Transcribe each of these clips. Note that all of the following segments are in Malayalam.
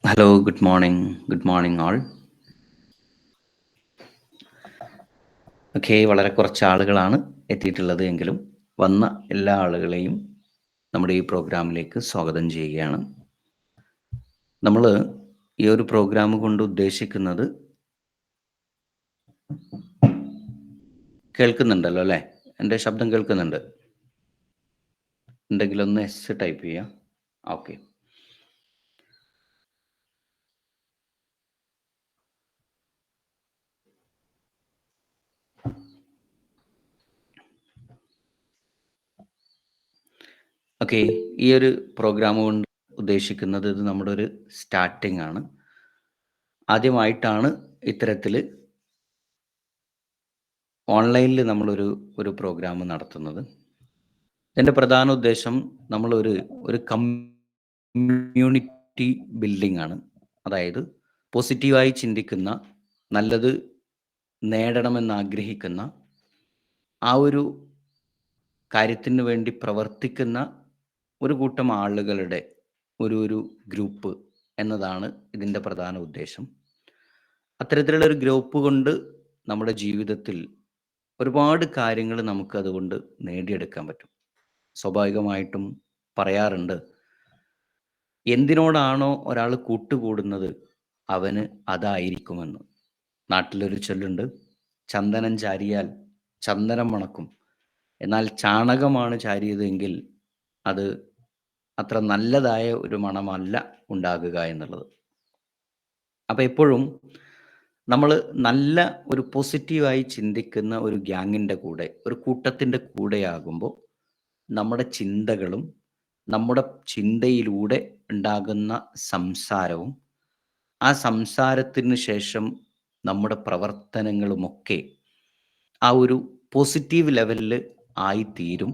Hello, good morning. Good morning all. Okay, വളരെ കുറച്ച് ആളുകളാണ് എത്തിയിട്ടുള്ളത് എങ്കിലും വന്ന എല്ലാ ആളുകളെയും നമ്മുടെ ഈ പ്രോഗ്രാമിലേക്ക് സ്വാഗതം ചെയ്യുകയാണ്. നമ്മൾ ഈ ഒരു പ്രോഗ്രാം കൊണ്ട് ഉദ്ദേശിക്കുന്നത് കേൾക്കുന്നുണ്ടല്ലോ അല്ലേ? എൻ്റെ ശബ്ദം കേൾക്കുന്നുണ്ട്? ഉണ്ടെങ്കിൽ ഒന്ന് എസ് ടൈപ്പ് ചെയ്യാം. ഓക്കെ. ഓക്കെ, ഈ ഒരു പ്രോഗ്രാം കൊണ്ട് ഉദ്ദേശിക്കുന്നത് ഇത് നമ്മുടെ ഒരു സ്റ്റാർട്ടിംഗ് ആണ്. ആദ്യമായിട്ടാണ് ഇത്തരത്തിൽ ഓൺലൈനിൽ നമ്മളൊരു പ്രോഗ്രാം നടത്തുന്നത്. ഇതിൻ്റെ പ്രധാന ഉദ്ദേശം ഒരു കമ്മ്യൂണിറ്റി ബിൽഡിംഗ് ആണ്. അതായത് പോസിറ്റീവായി ചിന്തിക്കുന്ന, നല്ലത് നേടണമെന്ന് ആഗ്രഹിക്കുന്ന, ആ ഒരു കാര്യത്തിന് വേണ്ടി പ്രവർത്തിക്കുന്ന ഒരു കൂട്ടം ആളുകളുടെ ഒരു ഗ്രൂപ്പ് എന്നതാണ് ഇതിൻ്റെ പ്രധാന ഉദ്ദേശം. അത്തരത്തിലുള്ള ഒരു ഗ്രൂപ്പ് കൊണ്ട് നമ്മുടെ ജീവിതത്തിൽ ഒരുപാട് കാര്യങ്ങൾ നമുക്കതുകൊണ്ട് നേടിയെടുക്കാൻ പറ്റും. സ്വാഭാവികമായിട്ടും പറയാറുണ്ട്, എന്തിനോടാണോ ഒരാൾ കൂട്ടുകൂടുന്നത് അവന് അതായിരിക്കുമെന്ന്. നാട്ടിലൊരു ചൊല്ലുണ്ട്, ചന്ദനം ചാരിയാൽ ചന്ദനം മണക്കും, എന്നാൽ ചാണകമാണ് ചാരിയതെങ്കിൽ അത് അത്ര നല്ലതായ ഒരു മണമല്ല ഉണ്ടാകുക എന്നുള്ളത്. അപ്പോൾ എപ്പോഴും നമ്മൾ നല്ല ഒരു പോസിറ്റീവായി ചിന്തിക്കുന്ന ഒരു ഗ്യാങ്ങിൻ്റെ കൂടെ, ഒരു കൂട്ടത്തിൻ്റെ കൂടെയാകുമ്പോൾ നമ്മുടെ ചിന്തകളും നമ്മുടെ ചിന്തയിലൂടെ ഉണ്ടാകുന്ന സംസാരവും ആ സംസാരത്തിന് ശേഷം നമ്മുടെ പ്രവർത്തനങ്ങളുമൊക്കെ ആ ഒരു പോസിറ്റീവ് ലെവലിൽ ആയിത്തീരും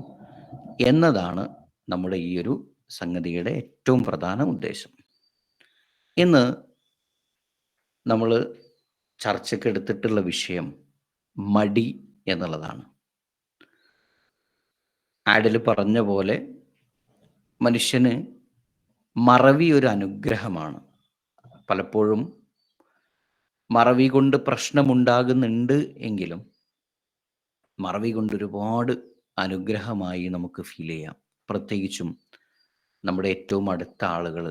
എന്നതാണ് നമ്മുടെ ഈ ഒരു സംഗതിയുടെ ഏറ്റവും പ്രധാന ഉദ്ദേശം. ഇന്ന് നമ്മൾ ചർച്ചയ്ക്ക് എടുത്തിട്ടുള്ള വിഷയം മടി എന്നുള്ളതാണ്. ആഡിൽ പറഞ്ഞ പോലെ മനുഷ്യന് മറവി ഒരു അനുഗ്രഹമാണ്. പലപ്പോഴും മറവി കൊണ്ട് പ്രശ്നമുണ്ടാകുന്നുണ്ട് എങ്കിലും മറവി കൊണ്ട് ഒരുപാട് അനുഗ്രഹമായി നമുക്ക് ഫീൽ ചെയ്യാം. പ്രത്യേകിച്ചും നമ്മുടെ ഏറ്റവും അടുത്ത ആളുകൾ,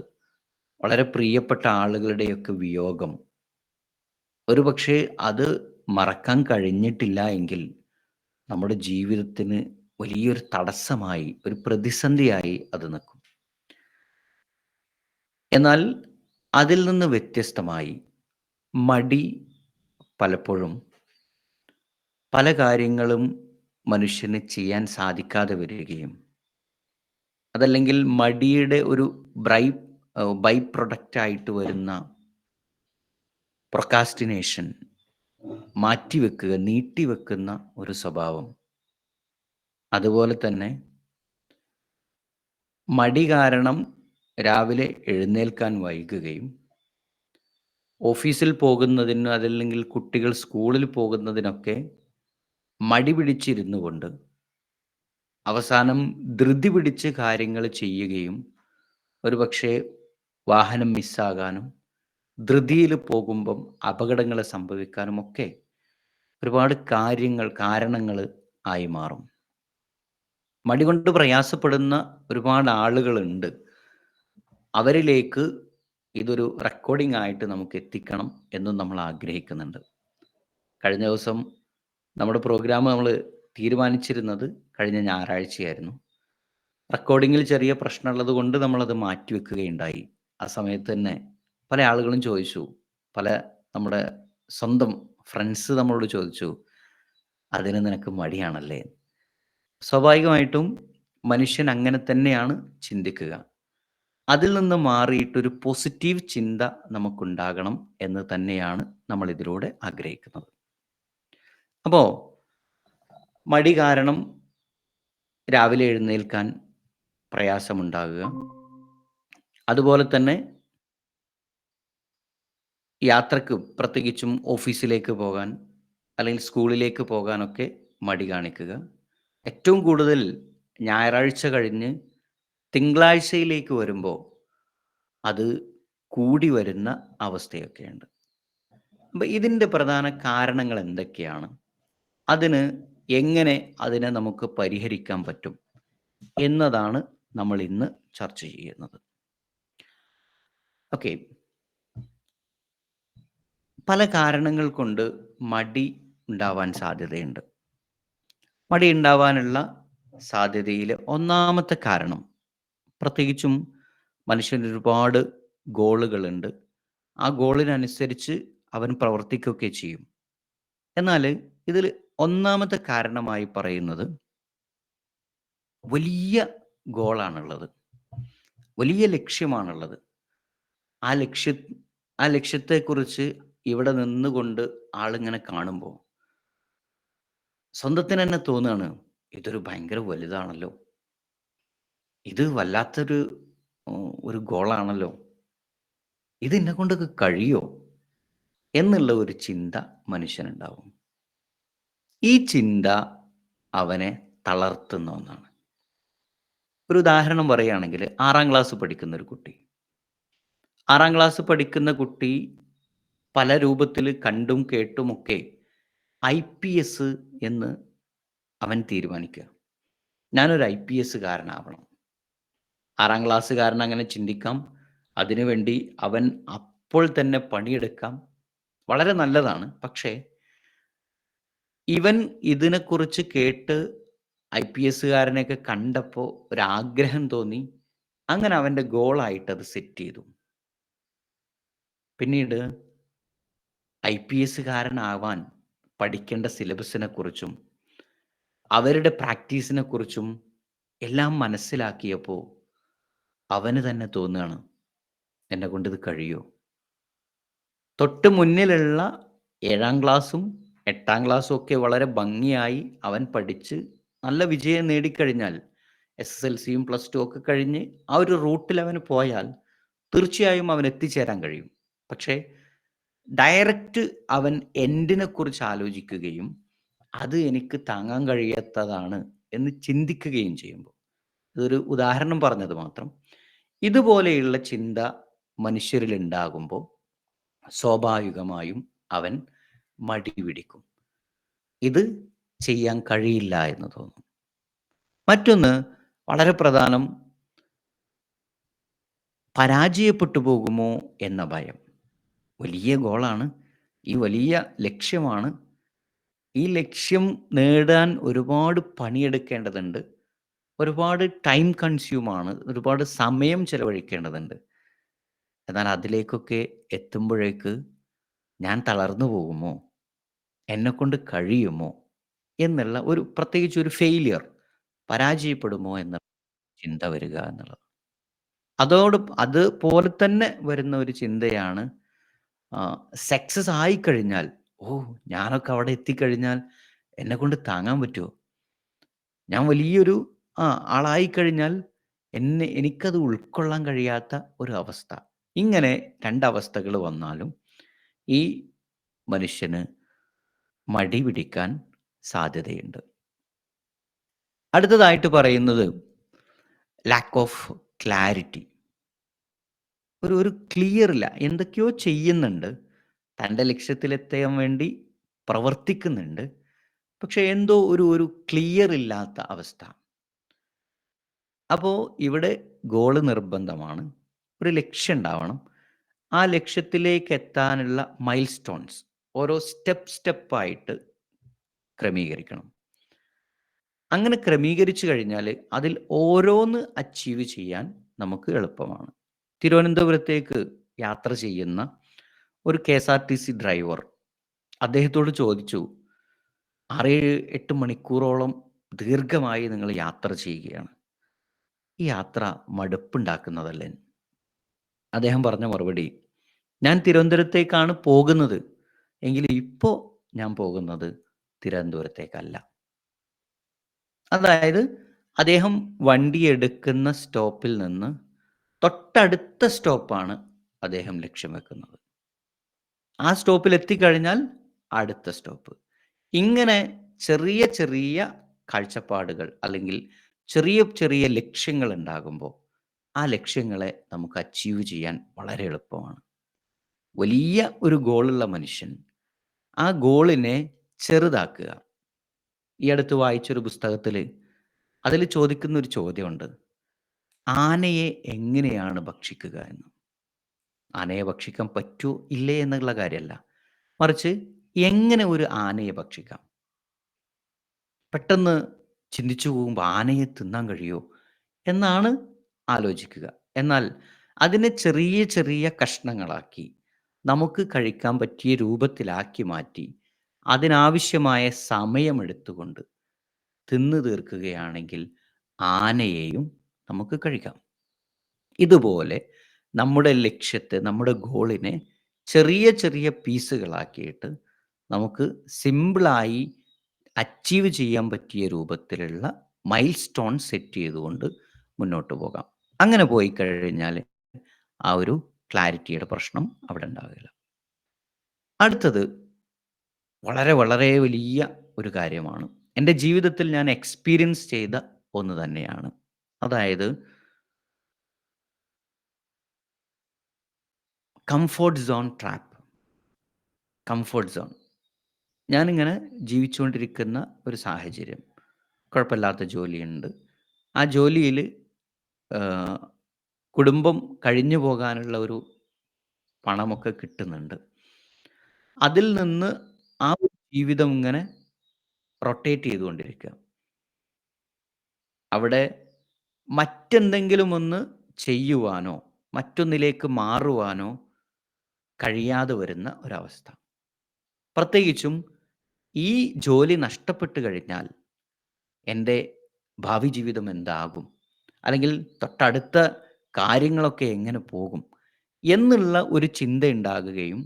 വളരെ പ്രിയപ്പെട്ട ആളുകളുടെയൊക്കെ വിയോഗം, ഒരുപക്ഷെ അത് മറക്കാൻ കഴിഞ്ഞിട്ടില്ല എങ്കിൽ നമ്മുടെ ജീവിതത്തിന് വലിയൊരു തടസ്സമായി, ഒരു പ്രതിസന്ധിയായി അത് നിൽക്കും. എന്നാൽ അതിൽ നിന്ന് വ്യത്യസ്തമായി മടി പലപ്പോഴും പല കാര്യങ്ങളും മനുഷ്യന് ചെയ്യാൻ സാധിക്കാതെ വരികയും, അതല്ലെങ്കിൽ മടിയുടെ ഒരു ബൈ പ്രൊഡക്റ്റായിട്ട് വരുന്ന പ്രൊക്കാസ്റ്റിനേഷൻ, മാറ്റിവെക്കുക, നീട്ടിവെക്കുന്ന ഒരു സ്വഭാവം, അതുപോലെ തന്നെ മടി കാരണം രാവിലെ എഴുന്നേൽക്കാൻ വൈകുകയും ഓഫീസിൽ പോകുന്നതിന്, അതല്ലെങ്കിൽ കുട്ടികൾ സ്കൂളിൽ പോകുന്നതിനൊക്കെ മടി പിടിച്ചിരുന്നു കൊണ്ട് അവസാനം ധൃതി പിടിച്ച് കാര്യങ്ങൾ ചെയ്യുകയും ഒരുപക്ഷെ വാഹനം മിസ്സാകാനും ധൃതിയിൽ പോകുമ്പം അപകടങ്ങൾ സംഭവിക്കാനും ഒക്കെ ഒരുപാട് കാരണങ്ങൾ ആയി മാറും. മടി കൊണ്ട് പ്രയാസപ്പെടുന്ന ഒരുപാട് ആളുകളുണ്ട്. അവരിലേക്ക് ഇതൊരു റെക്കോർഡിംഗ് ആയിട്ട് നമുക്ക് എത്തിക്കണം എന്നും നമ്മൾ ആഗ്രഹിക്കുന്നുണ്ട്. കഴിഞ്ഞ ദിവസം നമ്മുടെ പ്രോഗ്രാം നമ്മൾ തീരുമാനിച്ചിരുന്നത് കഴിഞ്ഞ ഞായറാഴ്ചയായിരുന്നു. റെക്കോർഡിങ്ങിൽ ചെറിയ പ്രശ്നമുള്ളത് കൊണ്ട് നമ്മളത് മാറ്റിവെക്കുകയുണ്ടായി. ആ സമയത്ത് തന്നെ പല ആളുകളും ചോദിച്ചു, പല നമ്മുടെ സ്വന്തം ഫ്രണ്ട്സ് നമ്മളോട് ചോദിച്ചു, അതിന് നിനക്ക് മടിയാണല്ലേ? സ്വാഭാവികമായിട്ടും മനുഷ്യൻ അങ്ങനെ തന്നെയാണ് ചിന്തിക്കുക. അതിൽ നിന്ന് മാറിയിട്ടൊരു പോസിറ്റീവ് ചിന്ത നമുക്കുണ്ടാകണം എന്ന് തന്നെയാണ് നമ്മൾ ഇതിലൂടെ ആഗ്രഹിക്കുന്നത്. അപ്പോൾ മടി കാരണം രാവിലെ എഴുന്നേൽക്കാൻ പ്രയാസമുണ്ടാകുക, അതുപോലെ തന്നെ യാത്രക്ക്, പ്രത്യേകിച്ചും ഓഫീസിലേക്ക് പോകാൻ അല്ലെങ്കിൽ സ്കൂളിലേക്ക് പോകാനൊക്കെ മടി കാണിക്കുക, ഏറ്റവും കൂടുതൽ ഞായറാഴ്ച കഴിഞ്ഞ് തിങ്കളാഴ്ചയിലേക്ക് വരുമ്പോൾ അത് കൂടി വരുന്ന അവസ്ഥയൊക്കെയുണ്ട്. അപ്പൊ ഇതിന്റെ പ്രധാന കാരണങ്ങൾ എന്തൊക്കെയാണ്? അതിന് എങ്ങനെ അതിനെ നമുക്ക് പരിഹരിക്കാൻ പറ്റും? എന്നതാണ് നമ്മൾ ഇന്ന് ചർച്ച ചെയ്യുന്നത്. ഓക്കെ. പല കാരണങ്ങൾ കൊണ്ട് മടി ഉണ്ടാവാൻ സാധ്യതയുണ്ട്. മടി ഉണ്ടാവാനുള്ള സാധ്യതയിലെ ഒന്നാമത്തെ കാരണം, പ്രത്യേകിച്ചും മനുഷ്യന് ഒരുപാട് ഗോളുകളുണ്ട്. ആ ഗോളിനനുസരിച്ച് അവൻ പ്രവർത്തിക്കുകയൊക്കെ ചെയ്യും. എന്നാൽ ഇതിൽ ഒന്നാമത്തെ കാരണമായി പറയുന്നത്, വലിയ ഗോളാണുള്ളത്. വലിയ ലക്ഷ്യമാണുള്ളത്. ആ ലക്ഷ്യ ആ ലക്ഷ്യത്തെക്കുറിച്ച് ഇവിടെ നിന്നുകൊണ്ട് ആളിങ്ങനെ കാണുമ്പോൾ സ്വന്തത്തിന് തന്നെ തോന്നുകയാണ്, ഇതൊരു ഭയങ്കര വലുതാണല്ലോ. ഇത് വല്ലാത്തൊരു ഒരു ഗോളാണല്ലോ. ഇത് എന്നെക്കൊണ്ടൊക്കെ കഴിയോ? എന്നുള്ള ഒരു ചിന്ത മനുഷ്യനുണ്ടാവും. ഈ ചിന്ത അവനെ തളർത്തുന്ന ഒന്നാണ്. ഒരു ഉദാഹരണം പറയുകയാണെങ്കിൽ 6ാം ക്ലാസ് പഠിക്കുന്ന ഒരു കുട്ടി. 6ാം ക്ലാസ് പഠിക്കുന്ന കുട്ടി പല രൂപത്തിൽ കണ്ടും കേട്ടുമൊക്കെ IPS എന്ന് അവൻ തീരുമാനിക്കുക. ഞാനൊരു IPSകാരനാവണം. 6ാം ക്ലാസ്സുകാരൻ അങ്ങനെ ചിന്തിക്കാം. അതിനുവേണ്ടി അവൻ അപ്പോൾ തന്നെ പണിയെടുക്കാം. വളരെ നല്ലതാണ്. പക്ഷേ ഇവൻ ഇതിനെക്കുറിച്ച് കേട്ട് IPSകാരനെയൊക്കെ കണ്ടപ്പോൾ ഒരാഗ്രഹം തോന്നി. അങ്ങനെ അവൻ്റെ ഗോളായിട്ട് അത് സെറ്റ് ചെയ്തു. പിന്നീട് IPSകാരനാവാൻ പഠിക്കേണ്ട സിലബസിനെക്കുറിച്ചും അവരുടെ പ്രാക്ടീസിനെക്കുറിച്ചും എല്ലാം മനസ്സിലാക്കിയപ്പോൾ അവന് തന്നെ തോന്നുകയാണ്, എന്നെക്കൊണ്ടിത് കഴിയുമോ? തൊട്ട് മുന്നിലുള്ള 7ാം ക്ലാസ്സും 8ാം ക്ലാസ്സും ഒക്കെ വളരെ ഭംഗിയായി അവൻ പഠിച്ച് നല്ല വിജയം നേടിക്കഴിഞ്ഞാൽ, SSLCയും +2 ഒക്കെ കഴിഞ്ഞ് ആ ഒരു റൂട്ടിൽ അവന് പോയാൽ തീർച്ചയായും അവന് എത്തിച്ചേരാൻ കഴിയും. പക്ഷേ ഡയറക്റ്റ് അവൻ എൻഡിനെക്കുറിച്ച് ആലോചിക്കുകയും അത് എനിക്ക് താങ്ങാൻ കഴിയാത്തതാണ് എന്ന് ചിന്തിക്കുകയും ചെയ്യുമ്പോൾ, ഇതൊരു ഉദാഹരണം പറഞ്ഞത് മാത്രം. ഇതുപോലെയുള്ള ചിന്ത മനുഷ്യരിൽ ഉണ്ടാകുമ്പോൾ സ്വാഭാവികമായും അവൻ മടി പിടിക്കും. ഇത് ചെയ്യാൻ കഴിയില്ല എന്ന് തോന്നും. മറ്റൊന്ന് വളരെ പ്രധാനം, പരാജയപ്പെട്ടു പോകുമോ എന്ന ഭയം. വലിയ ഗോളാണ്, ഈ വലിയ ലക്ഷ്യമാണ്. ഈ ലക്ഷ്യം നേടാൻ ഒരുപാട് പണിയെടുക്കേണ്ടതുണ്ട്. ഒരുപാട് ടൈം കൺസ്യൂമാണ്. ഒരുപാട് സമയം ചെലവഴിക്കേണ്ടതുണ്ട്. എന്നാൽ അതിലേക്കൊക്കെ എത്തുമ്പോഴേക്ക് ഞാൻ തളർന്നു പോകുമോ? എന്നെക്കൊണ്ട് കഴിയുമോ? എന്നുള്ള ഒരു, പ്രത്യേകിച്ച് ഒരു ഫെയിലിയർ, പരാജയപ്പെടുമോ എന്ന ചിന്ത വരിക എന്നുള്ളത്. അതുപോലെ തന്നെ വരുന്ന ഒരു ചിന്തയാണ് സക്സസ് ആയിക്കഴിഞ്ഞാൽ, ഓ ഞാനൊക്കെ അവിടെ എത്തിക്കഴിഞ്ഞാൽ എന്നെക്കൊണ്ട് താങ്ങാൻ പറ്റുമോ? ഞാൻ വലിയൊരു ആളായിക്കഴിഞ്ഞാൽ എനിക്കത് ഉൾക്കൊള്ളാൻ കഴിയാത്ത ഒരു അവസ്ഥ. ഇങ്ങനെ 2 അവസ്ഥകൾ വന്നാലും ഈ മനുഷ്യന് മടി പിടിക്കാൻ സാധ്യതയുണ്ട്. അടുത്തതായിട്ട് പറയുന്നത് ലാക്ക് ഓഫ് ക്ലാരിറ്റി. ഒരു ക്ലിയർ ഇല്ല. എന്തൊക്കെയോ ചെയ്യുന്നുണ്ട്. തൻ്റെ ലക്ഷ്യത്തിലെത്താൻ വേണ്ടി പ്രവർത്തിക്കുന്നുണ്ട്. പക്ഷേ എന്തോ ഒരു ക്ലിയർ ഇല്ലാത്ത അവസ്ഥ. അപ്പോൾ ഇവിടെ ഗോൾ നിർബന്ധമാണ്. ഒരു ലക്ഷ്യം ഉണ്ടാവണം. ആ ലക്ഷ്യത്തിലേക്ക് എത്താനുള്ള മൈൽ സ്റ്റോൺസ് ഓരോ സ്റ്റെപ്പായിട്ട് ക്രമീകരിക്കണം. അങ്ങനെ ക്രമീകരിച്ചു കഴിഞ്ഞാൽ അതിൽ ഓരോന്ന് അച്ചീവ് ചെയ്യാൻ നമുക്ക് എളുപ്പമാണ്. തിരുവനന്തപുരത്തേക്ക് യാത്ര ചെയ്യുന്ന ഒരു KSRTC ഡ്രൈവർ, അദ്ദേഹത്തോട് ചോദിച്ചു, 6-8 മണിക്കൂറോളം ദീർഘമായി നിങ്ങൾ യാത്ര ചെയ്യുകയാണ്, ഈ യാത്ര മടുപ്പുണ്ടാക്കുന്നതല്ലേ? അദ്ദേഹം പറഞ്ഞ മറുപടി, ഞാൻ തിരുവനന്തപുരത്തേക്കാണ് പോകുന്നത്, എങ്കിലും ഇപ്പോൾ ഞാൻ പോകുന്നത് തിരുവനന്തപുരത്തേക്കല്ല. അതായത് അദ്ദേഹം വണ്ടി എടുക്കുന്ന സ്റ്റോപ്പിൽ നിന്ന് തൊട്ടടുത്ത സ്റ്റോപ്പാണ് അദ്ദേഹം ലക്ഷ്യം വെക്കുന്നത്. ആ സ്റ്റോപ്പിൽ എത്തിക്കഴിഞ്ഞാൽ അടുത്ത സ്റ്റോപ്പ്. ഇങ്ങനെ ചെറിയ ചെറിയ കാഴ്ചപ്പാടുകൾ അല്ലെങ്കിൽ ചെറിയ ചെറിയ ലക്ഷ്യങ്ങൾ ഉണ്ടാകുമ്പോൾ ആ ലക്ഷ്യങ്ങളെ നമുക്ക് അച്ചീവ് ചെയ്യാൻ വളരെ എളുപ്പമാണ്. വലിയ ഒരു ഗോളുള്ള മനുഷ്യൻ ആ ഗോളിനെ ചെറുതാക്കുക. ഈ അടുത്ത് വായിച്ചൊരു പുസ്തകത്തിൽ അതിൽ ചോദിക്കുന്ന ഒരു ചോദ്യമുണ്ട്. ആനയെ എങ്ങനെയാണ് ഭക്ഷിക്കുക എന്ന്. ആനയെ ഭക്ഷിക്കാൻ പറ്റുമോ ഇല്ലേ എന്നുള്ള കാര്യമല്ല. മറിച്ച് എങ്ങനെ ഒരു ആനയെ ഭക്ഷിക്കാം? പെട്ടെന്ന് ചിന്തിച്ചു പോകുമ്പോൾ ആനയെ തിന്നാൻ കഴിയുമോ എന്നാണ് ആലോചിക്കുക. എന്നാൽ അതിനെ ചെറിയ ചെറിയ കഷ്ണങ്ങളാക്കി നമുക്ക് കഴിക്കാൻ പറ്റിയ രൂപത്തിലാക്കി മാറ്റി അതിനാവശ്യമായ സമയമെടുത്തുകൊണ്ട് തിന്നു തീർക്കുകയാണെങ്കിൽ ആനയെയും നമുക്ക് കഴിക്കാം. ഇതുപോലെ നമ്മുടെ ലക്ഷ്യത്തെ, നമ്മുടെ ഗോളിനെ ചെറിയ ചെറിയ പീസുകളാക്കിയിട്ട് നമുക്ക് സിമ്പിളായി അച്ചീവ് ചെയ്യാൻ പറ്റിയ രൂപത്തിലുള്ള മൈൽ സ്റ്റോൺ സെറ്റ് ചെയ്തുകൊണ്ട് മുന്നോട്ട് പോകാം. അങ്ങനെ പോയി കഴിഞ്ഞാൽ ആ ഒരു ക്ലാരിറ്റിയുടെ പ്രശ്നം അവിടെ ഉണ്ടാവില്ല. അടുത്തത് വളരെ വളരെ വലിയ ഒരു കാര്യമാണ്. എൻ്റെ ജീവിതത്തിൽ ഞാൻ എക്സ്പീരിയൻസ് ചെയ്ത ഒന്ന് തന്നെയാണ്. അതായത് comfort zone trap. Comfort zone. ഞാനിങ്ങനെ ജീവിച്ചുകൊണ്ടിരിക്കുന്ന ഒരു സാഹചര്യം. കുഴപ്പമില്ലാത്ത ജോലിയുണ്ട്. ആ ജോലിയിൽ കുടുംബം കഴിഞ്ഞു പോകാനുള്ള ഒരു പണമൊക്കെ കിട്ടുന്നുണ്ട്. അതിൽ നിന്ന് ആ ഒരു ജീവിതം ഇങ്ങനെ റൊട്ടേറ്റ് ചെയ്തുകൊണ്ടിരിക്കുക. അവിടെ മറ്റെന്തെങ്കിലും ഒന്ന് ചെയ്യുവാനോ, മറ്റൊന്നിലേക്ക് മാറുവാനോ കഴിയാതെ വരുന്ന ഒരവസ്ഥ. പ്രത്യേകിച്ചും ഈ ജോലി നഷ്ടപ്പെട്ട് കഴിഞ്ഞാൽ എൻ്റെ ഭാവി ജീവിതം എന്താകും? അല്ലെങ്കിൽ തൊട്ടടുത്ത കാര്യങ്ങളൊക്കെ എങ്ങനെ പോകും? എന്നുള്ള ഒരു ചിന്തയുണ്ടാകുകയും,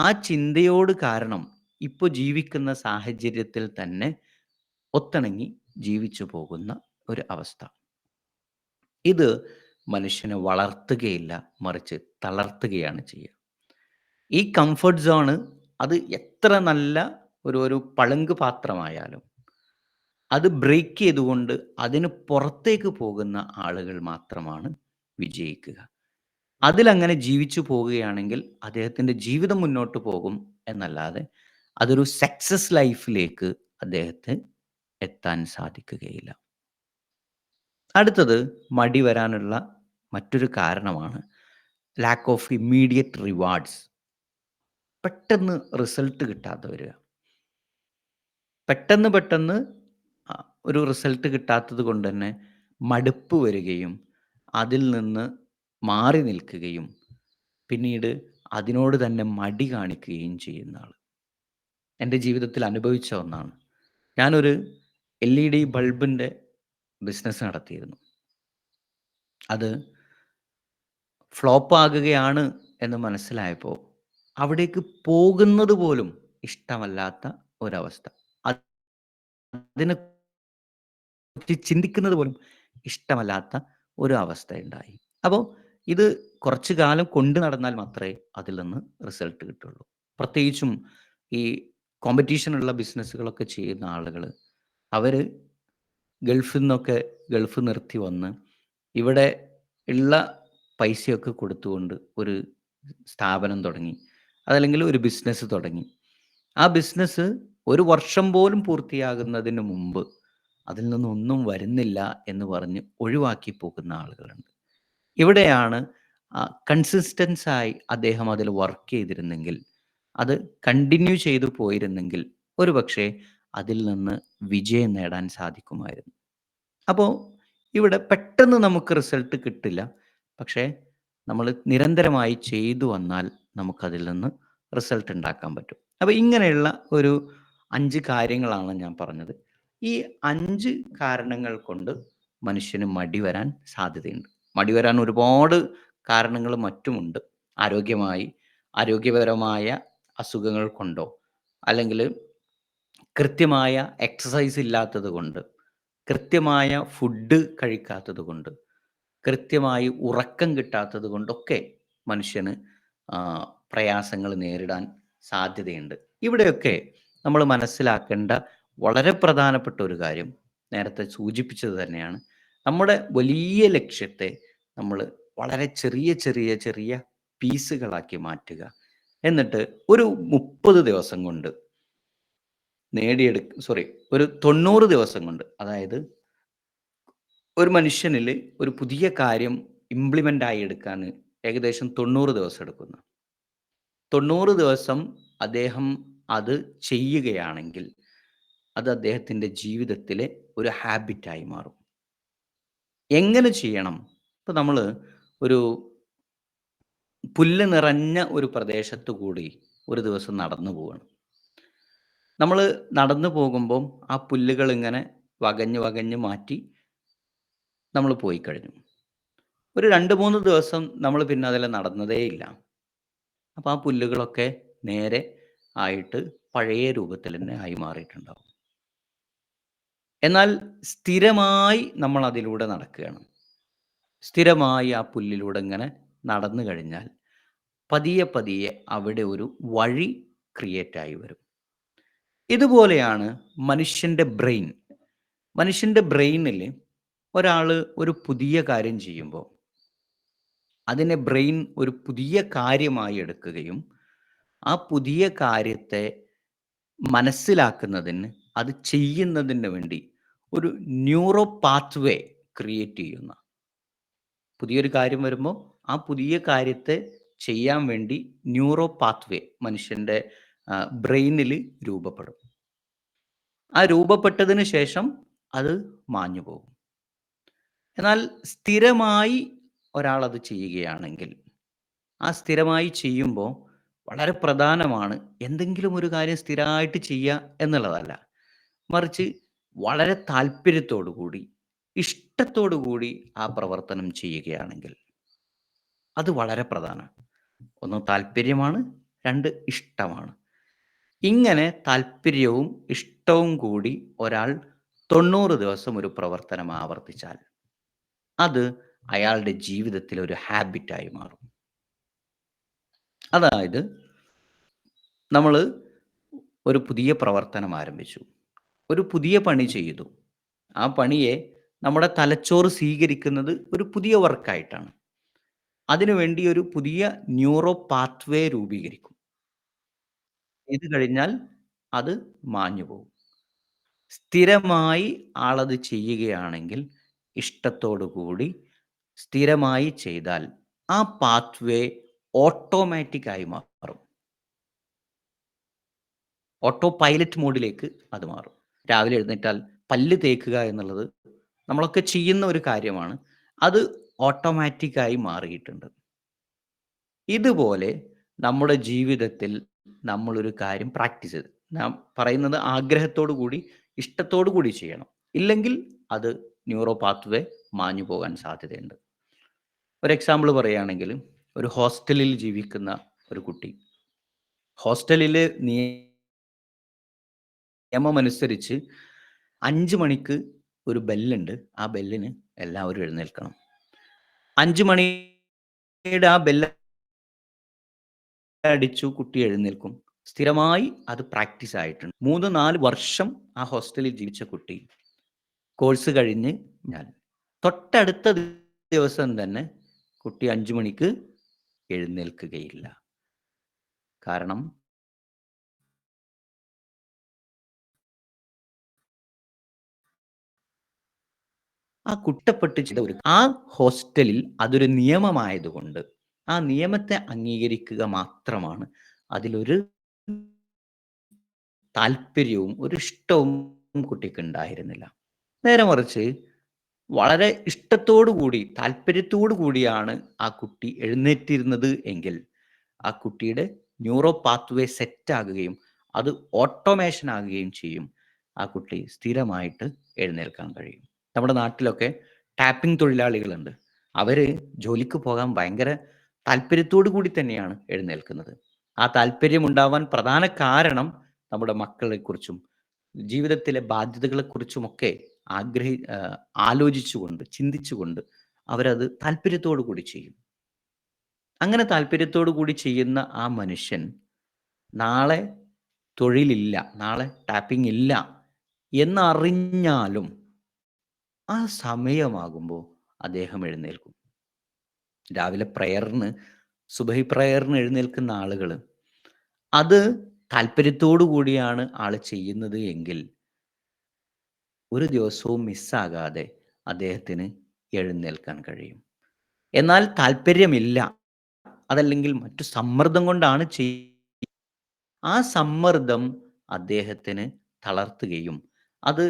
ആ ചിന്തയോട് കാരണം ഇപ്പോൾ ജീവിക്കുന്ന സാഹചര്യത്തിൽ തന്നെ ഒത്തിണങ്ങി ജീവിച്ചു പോകുന്ന ഒരു അവസ്ഥ. ഇത് മനുഷ്യനെ വളർത്തുകയില്ല, മറിച്ച് തളർത്തുകയാണ് ചെയ്യുക. ഈ കംഫർട്ട് സോണ് അത് എത്ര നല്ല ഒരു പളുങ്ക് പാത്രമായാലും അത് ബ്രേക്ക് ചെയ്തുകൊണ്ട് അതിന് പുറത്തേക്ക് പോകുന്ന ആളുകൾ മാത്രമാണ് വിജയിക്കുക. അതിലങ്ങനെ ജീവിച്ചു പോവുകയാണെങ്കിൽ അദ്ദേഹത്തിൻ്റെ ജീവിതം മുന്നോട്ട് പോകും എന്നല്ലാതെ അതൊരു സക്സസ് ലൈഫിലേക്ക് അദ്ദേഹത്തെ എത്താൻ സാധിക്കുകയില്ല. അടുത്തത് മടി വരാനുള്ള മറ്റൊരു കാരണമാണ് ലാക്ക് ഓഫ് ഇമ്മീഡിയറ്റ് റിവാർഡ്സ്. പെട്ടെന്ന് റിസൾട്ട് കിട്ടാതെ വരിക. പെട്ടെന്ന് ഒരു റിസൾട്ട് കിട്ടാത്തത് കൊണ്ട് തന്നെ മടുപ്പ് വരികയും അതിൽ നിന്ന് മാറി നിൽക്കുകയും പിന്നീട് അതിനോട് തന്നെ മടി കാണിക്കുകയും ചെയ്യുന്ന ആൾ. എൻ്റെ ജീവിതത്തിൽ അനുഭവിച്ച ഒന്നാണ്. ഞാനൊരു LED ബൾബിൻ്റെ ബിസിനസ് നടത്തിയിരുന്നു. അത് ഫ്ലോപ്പ് ആകുകയാണ് എന്ന് മനസ്സിലായപ്പോൾ അവിടേക്ക് പോകുന്നത് പോലും ഇഷ്ടമല്ലാത്ത ഒരവസ്ഥ. അതിനെക്കുറിച്ച് ചിന്തിക്കുന്നത് പോലും ഇഷ്ടമല്ലാത്ത ഒരു അവസ്ഥയുണ്ടായി. അപ്പോൾ ഇത് കുറച്ചു കാലം കൊണ്ട് നടന്നാൽ മാത്രമേ അതിൽ നിന്ന് റിസൾട്ട് കിട്ടുള്ളൂ. പ്രത്യേകിച്ചും ഈ കോമ്പറ്റീഷനുള്ള ബിസിനസ്സുകളൊക്കെ ചെയ്യുന്ന ആളുകൾ, അവർ ഗൾഫ് നിർത്തി വന്ന് ഇവിടെ ഉള്ള പൈസയൊക്കെ കൊടുത്തുകൊണ്ട് ഒരു സ്ഥാപനം തുടങ്ങി. അതല്ലെങ്കിൽ ഒരു ബിസിനസ് തുടങ്ങി. ആ ബിസിനസ് ഒരു വർഷം പോലും പൂർത്തിയാകുന്നതിന് മുമ്പ് അതിൽ നിന്നൊന്നും വരുന്നില്ല എന്ന് പറഞ്ഞ് ഒഴിവാക്കി പോകുന്ന ആളുകളുണ്ട്. ഇവിടെയാണ് കൺസിസ്റ്റൻസായി അദ്ദേഹം അതിൽ വർക്ക് ചെയ്തിരുന്നെങ്കിൽ, അത് കണ്ടിന്യൂ ചെയ്തു പോയിരുന്നെങ്കിൽ ഒരുപക്ഷേ അതിൽ നിന്ന് വിജയം നേടാൻ സാധിക്കുമായിരുന്നു. അപ്പോൾ ഇവിടെ പെട്ടെന്ന് നമുക്ക് റിസൾട്ട് കിട്ടില്ല. പക്ഷേ നമ്മൾ നിരന്തരമായി ചെയ്തു വന്നാൽ നമുക്കതിൽ നിന്ന് റിസൾട്ട് ഉണ്ടാക്കാൻ പറ്റും. അപ്പോൾ ഇങ്ങനെയുള്ള ഒരു 5 കാര്യങ്ങളാണ് ഞാൻ പറഞ്ഞത്. ഈ 5 കാരണങ്ങൾ കൊണ്ട് മനുഷ്യന് മടി വരാൻ സാധ്യതയുണ്ട്. മടി വരാൻ ഒരുപാട് കാരണങ്ങൾ മറ്റുമുണ്ട്. ആരോഗ്യപരമായ അസുഖങ്ങൾ കൊണ്ടോ, അല്ലെങ്കിൽ കൃത്യമായ എക്സസൈസ് ഇല്ലാത്തത് കൊണ്ട്, കൃത്യമായ ഫുഡ് കഴിക്കാത്തത് കൊണ്ട്, കൃത്യമായി ഉറക്കം കിട്ടാത്തത് കൊണ്ടൊക്കെ മനുഷ്യന് പ്രയാസങ്ങൾ നേരിടാൻ സാധ്യതയുണ്ട്. ഇവിടെയൊക്കെ നമ്മൾ മനസ്സിലാക്കേണ്ട വളരെ പ്രധാനപ്പെട്ട ഒരു കാര്യം നേരത്തെ സൂചിപ്പിച്ചത് തന്നെയാണ്. നമ്മുടെ വലിയ ലക്ഷ്യത്തെ നമ്മൾ വളരെ ചെറിയ ചെറിയ ചെറിയ പീസുകളാക്കി മാറ്റുക. എന്നിട്ട് ഒരു 30 ദിവസം കൊണ്ട് സോറി, ഒരു 90 ദിവസം കൊണ്ട്, അതായത് ഒരു മനുഷ്യനിൽ ഒരു പുതിയ കാര്യം ഇംപ്ലിമെന്റ് ആയി എടുക്കാൻ ഏകദേശം 90 ദിവസം എടുക്കുന്നു. 90 ദിവസം അദ്ദേഹം അത് ചെയ്യുകയാണെങ്കിൽ അത് അദ്ദേഹത്തിൻ്റെ ജീവിതത്തിലെ ഒരു ഹാബിറ്റായി മാറും. എങ്ങനെ ചെയ്യണം? ഇപ്പൊ നമ്മള് ഒരു പുല്ല് നിറഞ്ഞ ഒരു പ്രദേശത്ത് കൂടി ഒരു ദിവസം നടന്നു പോവാണ്. നമ്മള് നടന്നു പോകുമ്പം ആ പുല്ലുകൾ ഇങ്ങനെ വകഞ്ഞ് വകഞ്ഞ് മാറ്റി നമ്മൾ പോയി കഴിഞ്ഞു. ഒരു 2, 3 ദിവസം നമ്മൾ പിന്നെ അതിലെ നടന്നതേയില്ല. അപ്പൊ ആ പുല്ലുകളൊക്കെ നേരെ ആയിട്ട് പഴയ രൂപത്തിൽ തന്നെ ആയി മാറിയിട്ടുണ്ടാവും. എന്നാൽ സ്ഥിരമായി നമ്മൾ അതിലൂടെ നടക്കുകയാണ്. സ്ഥിരമായി ആ പുല്ലിലൂടെ ഇങ്ങനെ നടന്നു കഴിഞ്ഞാൽ പതിയെ പതിയെ അവിടെ ഒരു വഴി ക്രിയേറ്റ് ആയി വരും. ഇതുപോലെയാണ് മനുഷ്യന്റെ ബ്രെയിൻ. മനുഷ്യന്റെ ബ്രെയിനിൽ ഒരാൾ ഒരു പുതിയ കാര്യം ചെയ്യുമ്പോൾ അതിനെ ബ്രെയിൻ ഒരു പുതിയ കാര്യമായി എടുക്കുകയും ആ പുതിയ കാര്യത്തെ മനസ്സിലാക്കുന്നതിന്, അത് ചെയ്യുന്നതിന് വേണ്ടി ഒരു ന്യൂറോ പാത്വേ ക്രിയേറ്റ് ചെയ്യുന്ന, പുതിയൊരു കാര്യം വരുമ്പോൾ ആ പുതിയ കാര്യത്തെ ചെയ്യാൻ വേണ്ടി ന്യൂറോ പാത്വേ മനുഷ്യന്റെ ബ്രെയിനിൽ രൂപപ്പെടും. ആ രൂപപ്പെട്ടതിന് ശേഷം അത് മാഞ്ഞു പോകും. എന്നാൽ സ്ഥിരമായി ഒരാൾ അത് ചെയ്യുകയാണെങ്കിൽ, ആ സ്ഥിരമായി ചെയ്യുമ്പോൾ വളരെ പ്രധാനമാണ് എന്തെങ്കിലും ഒരു കാര്യം സ്ഥിരമായിട്ട് ചെയ്യുക എന്നുള്ളതല്ല. മറിച്ച് വളരെ താല്പര്യത്തോടു കൂടി, ഇഷ്ടത്തോടു കൂടി ആ പ്രവർത്തനം ചെയ്യുകയാണെങ്കിൽ അത് വളരെ പ്രധാനമാണ്. ഒന്ന് താല്പര്യമാണ്, 2 ഇഷ്ടമാണ്. ഇങ്ങനെ താല്പര്യവും ഇഷ്ടവും കൂടി ഒരാൾ 90 ദിവസം ഒരു പ്രവർത്തനം ആവർത്തിച്ചാൽ അത് അയാളുടെ ജീവിതത്തിൽ ഒരു ഹാബിറ്റായി മാറും. അതായത് നമ്മൾ ഒരു പുതിയ പ്രവർത്തനം ആരംഭിച്ചു. ഒരു പുതിയ പണി ചെയ്തു. ആ പണിയെ നമ്മുടെ തലച്ചോറ് സ്വീകരിക്കുന്നത് ഒരു പുതിയ വർക്കായിട്ടാണ്. അതിനുവേണ്ടി ഒരു പുതിയ ന്യൂറോ പാത്വേ രൂപീകരിക്കും. ഇത് കഴിഞ്ഞാൽ അത് മാഞ്ഞു പോകും. സ്ഥിരമായി ആളത് ചെയ്യുകയാണെങ്കിൽ, ഇഷ്ടത്തോടു കൂടി സ്ഥിരമായി ചെയ്താൽ ആ പാത്വേ ഓട്ടോമാറ്റിക് ആയി മാറും. ഓട്ടോ പൈലറ്റ് മോഡിലേക്ക് അത് മാറും. രാവിലെ എഴുന്നേറ്റാൽ പല്ല് തേക്കുക എന്നുള്ളത് നമ്മളൊക്കെ ചെയ്യുന്ന ഒരു കാര്യമാണ്. അത് ഓട്ടോമാറ്റിക്കായി മാറിയിട്ടുണ്ട്. ഇതുപോലെ നമ്മുടെ ജീവിതത്തിൽ നമ്മളൊരു കാര്യം പ്രാക്ടീസ് ചെയ്ത്, ഞാൻ പറയുന്നത് ആഗ്രഹത്തോടു കൂടി, ഇഷ്ടത്തോടു കൂടി ചെയ്യണം. ഇല്ലെങ്കിൽ അത് ന്യൂറോ പാത്വേ മാഞ്ഞു പോകാൻ സാധ്യതയുണ്ട്. ഒരു എക്സാമ്പിൾ പറയുകയാണെങ്കിൽ, ഒരു ഹോസ്റ്റലിൽ ജീവിക്കുന്ന ഒരു കുട്ടി. ഹോസ്റ്റലിൽ നിയമമനുസരിച്ച് 5 മണിക്ക് ഒരു ബെല്ലുണ്ട്. ആ ബെല്ലിന് എല്ലാവരും എഴുന്നേൽക്കണം. 5 മണിയുടെ ആ ബെല്ല് അടിച്ചു, കുട്ടി എഴുന്നേൽക്കും. സ്ഥിരമായി അത് പ്രാക്ടീസ് ആയിട്ടുണ്ട്. 3, 4 വർഷം ആ ഹോസ്റ്റലിൽ ജീവിച്ച കുട്ടി കോഴ്സ് കഴിഞ്ഞ് ഞാൻ തൊട്ടടുത്ത ദിവസം തന്നെ കുട്ടി 5 മണിക്ക് എഴുന്നേൽക്കുകയില്ല. കാരണം ആ കുറ്റപ്പെട്ട് ചെയ്ത ആ ഹോസ്റ്റലിൽ അതൊരു നിയമമായതുകൊണ്ട് ആ നിയമത്തെ അംഗീകരിക്കുക മാത്രമാണ്. അതിലൊരു താല്പര്യവും ഒരു ഇഷ്ടവും കുട്ടിക്ക് ഉണ്ടായിരുന്നില്ല. നേരെ മറിച്ച് വളരെ ഇഷ്ടത്തോടു കൂടി, താല്പര്യത്തോടു കൂടിയാണ് ആ കുട്ടി എഴുന്നേറ്റിരുന്നത് എങ്കിൽ ആ കുട്ടിയുടെ ന്യൂറോ പാത്വേ സെറ്റ് ആകുകയും അത് ഓട്ടോമേഷൻ ആകുകയും ചെയ്യും. ആ കുട്ടി സ്ഥിരമായിട്ട് എഴുന്നേൽക്കാൻ കഴിയും. നമ്മുടെ നാട്ടിലൊക്കെ ടാപ്പിംഗ് തൊഴിലാളികളുണ്ട്. അവര് ജോലിക്ക് പോകാൻ ഭയങ്കര താല്പര്യത്തോടു കൂടി തന്നെയാണ് എഴുന്നേൽക്കുന്നത്. ആ താല്പര്യം ഉണ്ടാവാൻ പ്രധാന കാരണം നമ്മുടെ മക്കളെക്കുറിച്ചും ജീവിതത്തിലെ ബാധ്യതകളെക്കുറിച്ചുമൊക്കെ ആലോചിച്ചുകൊണ്ട്, ചിന്തിച്ചുകൊണ്ട് അവരത് താല്പര്യത്തോടു കൂടി ചെയ്യും. അങ്ങനെ താല്പര്യത്തോടു കൂടി ചെയ്യുന്ന ആ മനുഷ്യൻ നാളെ തൊഴിലില്ല, നാളെ ടാപ്പിംഗ് ഇല്ല എന്നറിഞ്ഞാലും ആ സമയമാകുമ്പോൾ അദ്ദേഹം എഴുന്നേൽക്കും. രാവിലെ പ്രയറിന് സുബഹി പ്രയറിന് എഴുന്നേൽക്കുന്ന ആളുകൾ അത് താല്പര്യത്തോടു കൂടിയാണ് ആൾ ചെയ്യുന്നത് എങ്കിൽ ഒരു ദിവസവും മിസ്സാകാതെ അദ്ദേഹത്തിന് എഴുന്നേൽക്കാൻ കഴിയും. എന്നാൽ താല്പര്യമില്ല, അതല്ലെങ്കിൽ മറ്റു സമ്മർദ്ദം കൊണ്ടാണ് ആ സമ്മർദ്ദം അദ്ദേഹത്തിന് തളർത്തുകയും അത്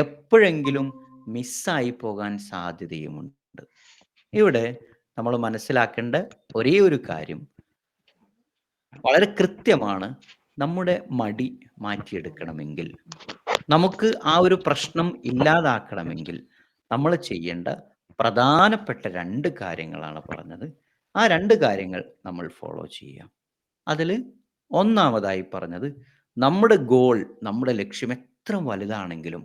എപ്പോഴെങ്കിലും മിസ്സായി പോകാൻ സാധ്യതയുമുണ്ട്. ഇവിടെ നമ്മൾ മനസ്സിലാക്കേണ്ട ഒരേ ഒരു കാര്യം വളരെ കൃത്യമാണ്. നമ്മുടെ മടി മാറ്റിയെടുക്കണമെങ്കിൽ, നമുക്ക് ആ ഒരു പ്രശ്നം ഇല്ലാതാക്കണമെങ്കിൽ നമ്മൾ ചെയ്യേണ്ട പ്രധാനപ്പെട്ട 2 കാര്യങ്ങളാണ് പറഞ്ഞത്. ആ 2 കാര്യങ്ങൾ നമ്മൾ ഫോളോ ചെയ്യുക. അതിൽ ഒന്നാമതായി പറഞ്ഞത്, നമ്മുടെ ഗോൾ, നമ്മുടെ ലക്ഷ്യം എത്ര വലുതാണെങ്കിലും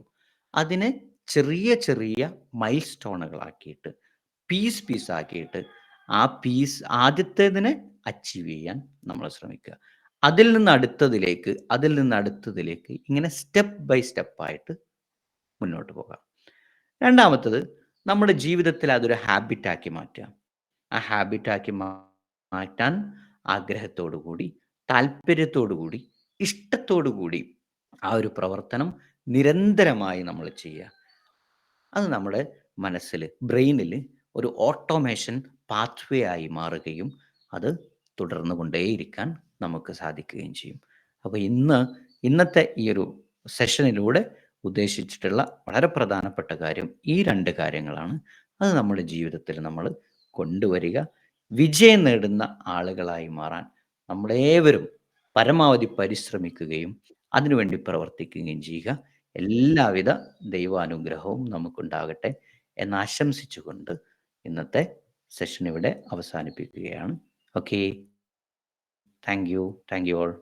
അതിനെ ചെറിയ ചെറിയ മൈൽ സ്റ്റോണുകളാക്കിയിട്ട്, പീസ് ആക്കിയിട്ട് ആ പീസ് ആദ്യത്തേതിനെ അച്ചീവ് ചെയ്യാൻ നമ്മൾ ശ്രമിക്കുക. അതിൽ നിന്ന് അടുത്തതിലേക്ക്, അതിൽ നിന്ന് അടുത്തതിലേക്ക് ഇങ്ങനെ സ്റ്റെപ്പ് ബൈ സ്റ്റെപ്പായിട്ട് മുന്നോട്ട് പോകാം. രണ്ടാമത്തത്, നമ്മുടെ ജീവിതത്തിൽ അതൊരു ഹാബിറ്റാക്കി മാറ്റുക. ആ ഹാബിറ്റാക്കി മാറ്റാൻ ആഗ്രഹത്തോടു കൂടി, താല്പര്യത്തോടു കൂടി, ഇഷ്ടത്തോടു കൂടി ആ ഒരു പ്രവർത്തനം നിരന്തരമായി നമ്മൾ ചെയ്യുക. അത് നമ്മുടെ മനസ്സിൽ, ബ്രെയിനിൽ ഒരു ഓട്ടോമേഷൻ പാത്വേ ആയി മാറുകയും അത് തുടർന്ന് കൊണ്ടേയിരിക്കാൻ നമുക്ക് സാധിക്കുകയും ചെയ്യും. അപ്പോൾ ഇന്നത്തെ ഈ ഒരു സെഷനിലൂടെ ഉദ്ദേശിച്ചിട്ടുള്ള വളരെ പ്രധാനപ്പെട്ട കാര്യം ഈ 2 കാര്യങ്ങളാണ്. അത് നമ്മുടെ ജീവിതത്തിൽ നമ്മൾ കൊണ്ടുവരിക. വിജയം നേടുന്ന ആളുകളായി മാറാൻ നമ്മളേവരും പരമാവധി പരിശ്രമിക്കുകയും അതിനുവേണ്ടി പ്രവർത്തിക്കുകയും ചെയ്യുക. എല്ലാവിധ ദൈവാനുഗ്രഹവും നമുക്കുണ്ടാകട്ടെ എന്ന് ആശംസിച്ചുകൊണ്ട് ഇന്നത്തെ സെഷൻ ഇവിടെ അവസാനിപ്പിക്കുകയാണ്. Okay. Thank you. Thank you all.